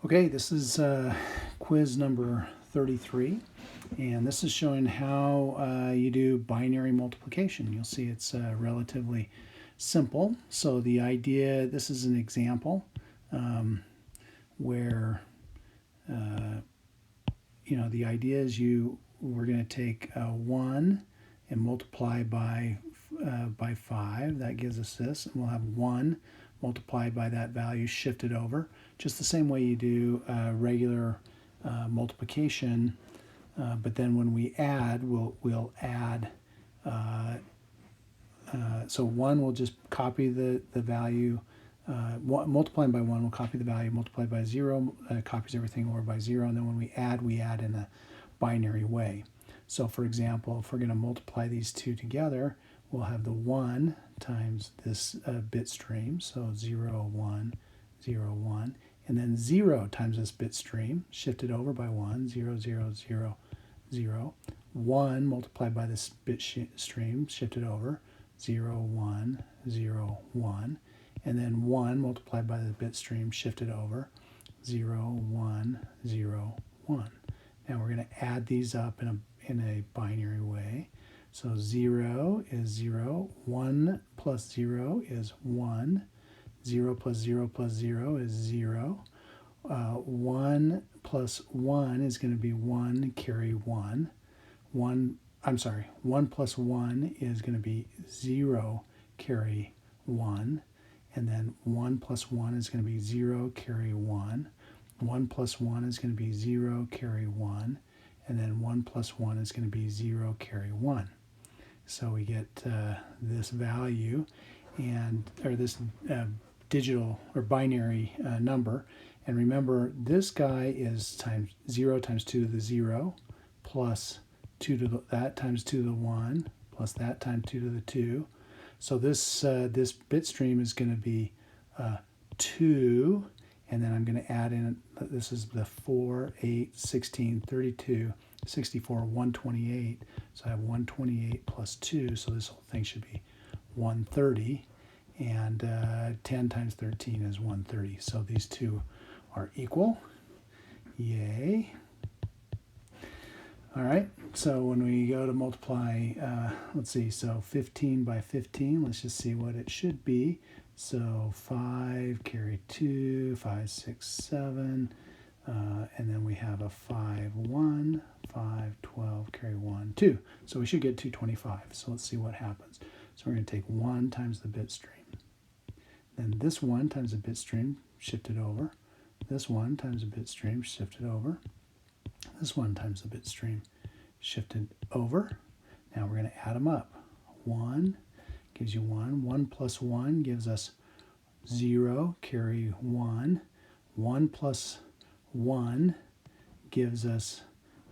Okay, this is quiz number 33, and this is showing how you do binary multiplication. You'll see it's relatively simple. So the idea, this is an example where, the idea is we're going to take 1 and multiply by 5. That gives us this, and we'll have 1 multiplied by that value shifted over, just the same way you do regular multiplication. But then when we add, we'll add. So 1 will just copy the value. Multiplying by 1 will copy the value. Multiplied by 0 copies everything over by 0. And then when we add in a binary way. So for example, if we're going to multiply these two together, we'll have the 1 times this bit stream, so 0, 1, 0, 1, and then 0 times this bit stream, shifted over by 1, 0, 0, 0, 0, 1 multiplied by this bit stream, shifted over, 0, 1, 0, 1, and then 1 multiplied by the bit stream, shifted over, 0, 1, 0, 1. Now we're going to add these up in a binary way. So 0 is 0, 1 plus 0 is 1, 0 plus 0 plus 0 is 0, 1 plus 1 is going to be 1 carry 1, 1 plus 1 is going to be 0 carry 1, and then 1 plus 1 is going to be 0 carry 1, 1 plus 1 is going to be 0 carry 1, and then 1 plus 1 is going to be 0 carry 1. So we get this value, or this digital or binary number. And remember, this guy is times 0 times 2 to the 0, plus 2 to that times 2 to the 1, plus that times 2 to the 2. So this bit stream is going to be 2, and then I'm going to add in, this is the 4, 8, 16, 32, 64, 128. So I have 128 plus 2, so this whole thing should be 130. And 10 times 13 is 130. So these two are equal. Yay. All right, so when we go to multiply, let's see, so 15 by 15, let's just see what it should be. So 5 carry 2, 5, 6, 7, and then we have a 5, 1, 5, 12, carry 1, 2. So we should get 225. So let's see what happens. So we're going to take 1 times the bit stream. Then this 1 times the bit stream shifted over. This 1 times the bit stream shifted over. This 1 times the bit stream shifted over. Now we're going to add them up. 1 gives you 1. 1 plus 1 gives us 0, carry 1. 1 plus 1 gives us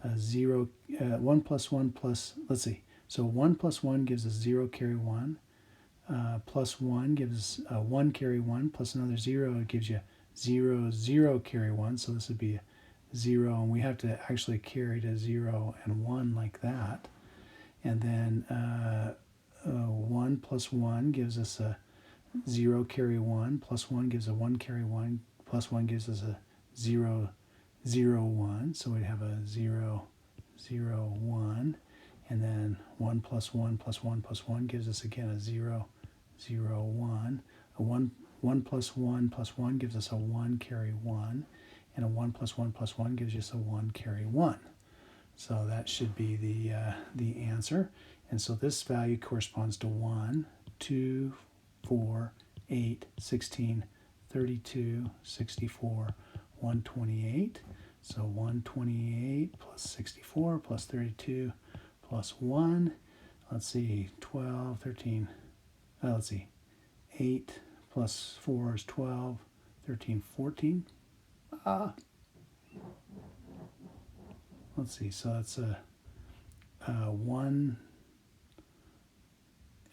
a 0. 1 plus 1 plus, let's see. So 1 plus 1 gives us 0, carry 1. Plus 1 gives 1, carry 1. Plus another 0 gives you 0, 0, carry 1. So this would be 0, and we have to actually carry to 0 and 1 like that. And then 1 plus 1 gives us a 0, carry 1. Plus 1 gives a 1, carry 1. Plus 1 gives us a 0, 0, 1. So we have a 0, 0, 1. And then 1 plus 1 plus 1 plus 1 gives us again a 0, 0, 1. A 1 plus 1 plus 1 gives us a 1, carry 1. And a 1 plus 1 plus 1 gives us a 1, carry 1. So that should be the answer. And so this value corresponds to 1, 2, 4, 8, 16, 32, 64, 128. So 128 plus 64 plus 32 plus 1. Let's see, 12, 13. Let's see, 8 plus 4 is 12, 13, 14. Let's see, so that's a 1,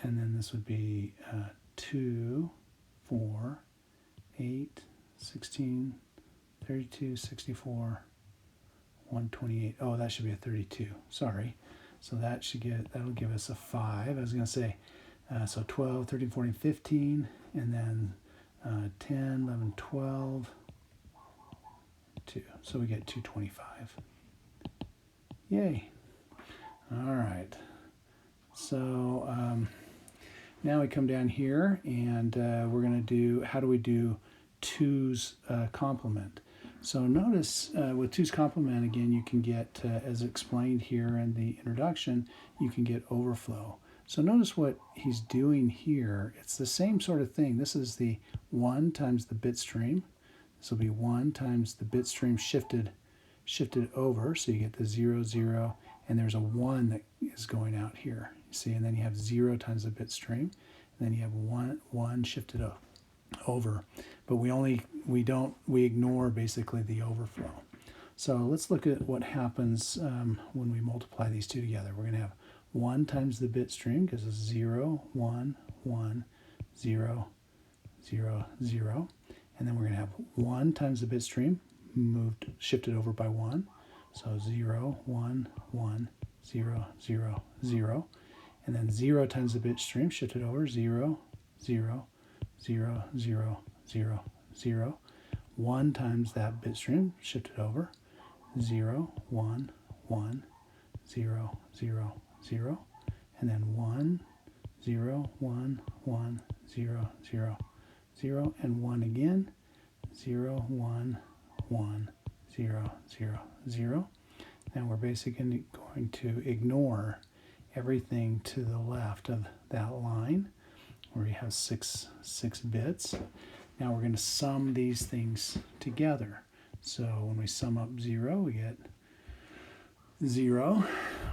and then this would be 2, 4, 8, 16, 32, 64, 128. Oh, that should be a 32. Sorry. So that'll give us a 5. I was going to say, so 12, 13, 14, 15, and then 10, 11, 12, 2. So we get 225. Yay. All right. So now we come down here and we're going to do, how do we do 2's complement? So notice with 2's complement, again, you can get, as explained here in the introduction, you can get overflow. So notice what he's doing here. It's the same sort of thing. This is the 1 times the bit stream. This will be 1 times the bit stream shifted over. So you get the 0, 0, and there's a 1 that is going out here. You see, and then you have 0 times the bit stream, and then you have 1 shifted over. But we ignore basically the overflow. So let's look at what happens when we multiply these two together. We're going to have 1 times the bit stream, because it's 0, 1, 1, 0, 0, 0. And then we're going to have 1 times the bit stream, shifted over by 1. So 0, 1, 1, 0, 0, 0. And then 0 times the bit stream, shifted over, 0, 0, 0, 0, 0, 0. 1 times that bit stream, shifted over, 0, 1, 1, 0, 0, 0. And then 1, 0, 1, 1, 0, 0, 0. And 1 again, 0, 1, 1, 0, 0, 0. Now we're basically going to ignore everything to the left of that line where you have six bits. Now we're going to sum these things together. So when we sum up 0, we get 0.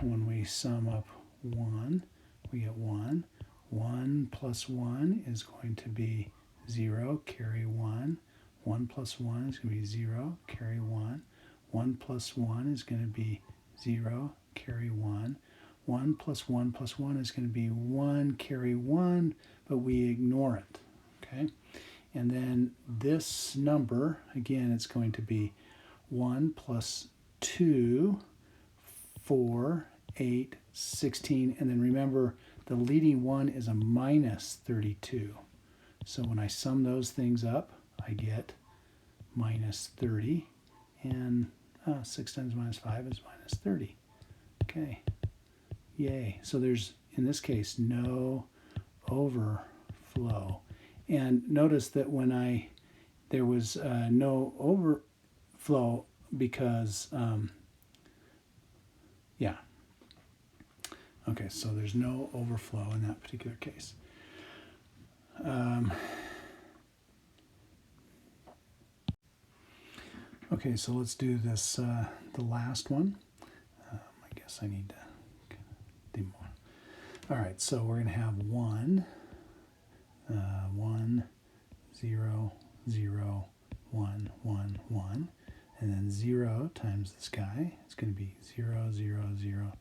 When we sum up 1, we get 1. 1 plus 1 is going to be 0, carry 1. 1 plus 1 is going to be 0, carry 1. 1 plus 1 is going to be 0, carry 1. 1 plus 1 plus 1 is going to be 1, carry 1, but we ignore it, okay? And then this number, again, it's going to be 1 plus 2, 4, 8, 16, and then remember, the leading one is a minus 32. So when I sum those things up, I get minus 30, and 6 times minus 5 is minus 30. Okay, yay. So there's, in this case, no overflow. And notice that when there was no overflow because, yeah. Okay, so there's no overflow in that particular case. Okay, so let's do this, the last one. I guess I need to do more. All right, so we're going to have 1, 1, 0, 0, 1, 1, 1, and then 0 times this guy. It's going to be 0, 0, 0,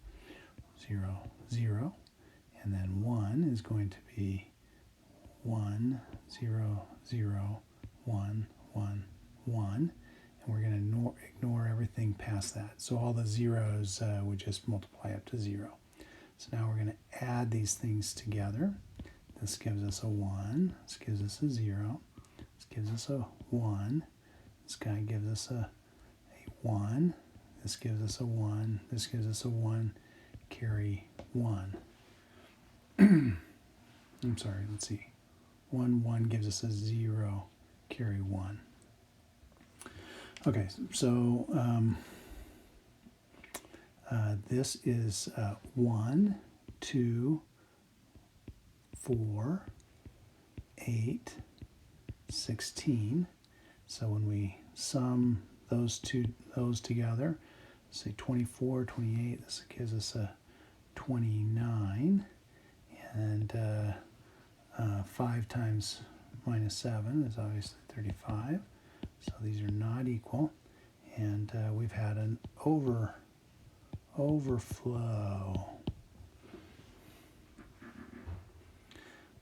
0, 0, and then 1 is going to be 1, 0, 0, 1, 1, 1. And we're going to ignore everything past that. So all the zeros would just multiply up to 0. So now we're going to add these things together. This gives us a 1. This gives us a 0. This gives us a 1. This guy gives us a 1. This gives us a 1. This gives us a 1. Carry 1. I'm sorry, let's see. 1, 1 gives us a 0. Carry 1. Okay, so this is 1, 2, 4, 8, 16. So when we sum those together, say 24, 28, this gives us a 29. And 5 times minus 7 is obviously 35. So these are not equal, and we've had an overflow.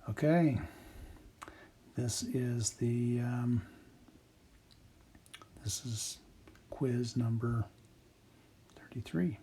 Okay, this is this is quiz number 33.